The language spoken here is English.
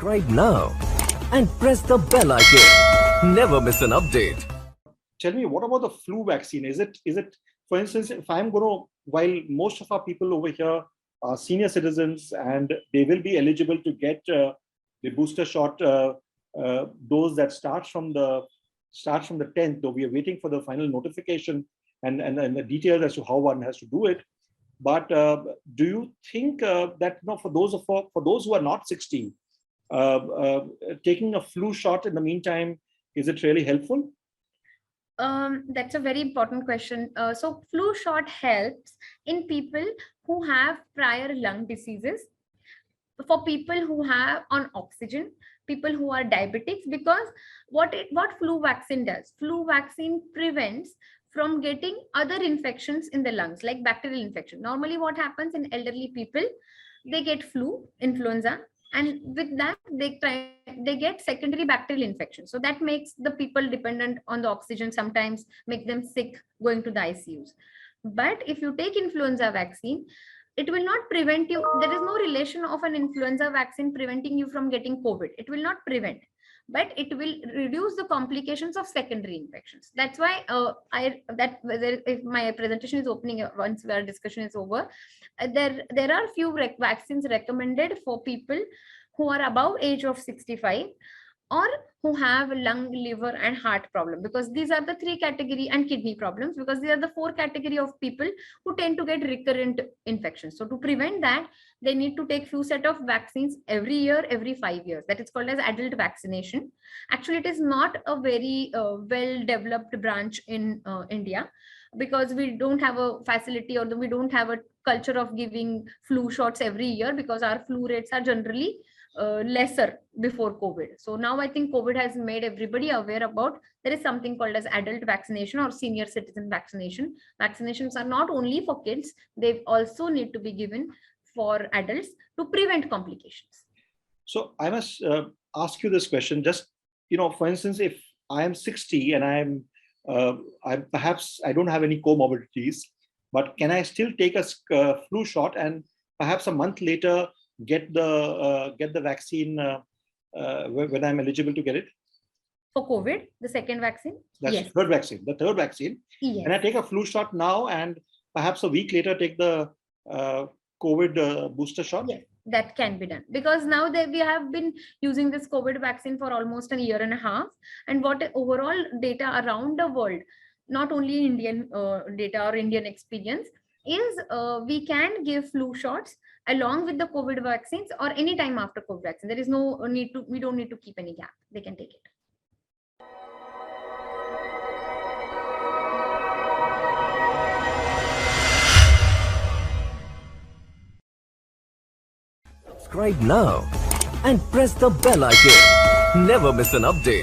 Subscribe now and press the bell icon. Never miss an update. Tell me, what about the flu vaccine? Is it, for instance, if I'm going to, while most of our people over here are senior citizens and they will be eligible to get the booster shot dose that starts from the 10th, though we are waiting for the final notification and the details as to how one has to do it. But do you think that for those who are not 60, taking a flu shot in the meantime, is it really helpful? That's a very important question. So flu shot helps in people who have prior lung diseases, for people who have on oxygen, people who are diabetics, because what flu vaccine does, flu vaccine prevents from getting other infections in the lungs, like bacterial infection. Normally what happens in elderly people, they get influenza, and with that they get secondary bacterial infection. So that makes the people dependent on the oxygen, sometimes make them sick, going to the ICUs. But if you take influenza vaccine, it will not prevent you. There is no relation of an influenza vaccine preventing you from getting COVID. It will not prevent, but it will reduce the complications of secondary infections. That's why if my presentation is opening once our discussion is over, there are few vaccines recommended for people who are above age of 65 or who have lung, liver and heart problem, because these are the three category, and kidney problems, because these are the four category of people who tend to get recurrent infections. So to prevent that, they need to take few set of vaccines every year, every 5 years. That is called as adult vaccination. Actually, it is not a very well developed branch in India, because we don't have a facility, or we don't have a culture of giving flu shots every year, because our flu rates are generally lesser before COVID. So now I think COVID has made everybody aware about there is something called as adult vaccination or senior citizen vaccination. Vaccinations are not only for kids, they also need to be given for adults to prevent complications. So I must ask you this question, just, for instance, if I am 60 and perhaps I don't have any comorbidities, but can I still take a flu shot and perhaps a month later get the vaccine when I'm eligible to get it? For COVID, the second vaccine? That's yes. The third vaccine. Yes. Can I take a flu shot now and perhaps a week later take the COVID booster shot? Yes, that can be done, because now that we have been using this COVID vaccine for almost a year and a half, and what overall data around the world, not only Indian data or Indian experience, is we can give flu shots along with the COVID vaccines or any time after COVID vaccine. There is no need to, we don't need to keep any gap. They can take it. Subscribe now and press the bell icon. Never miss an update.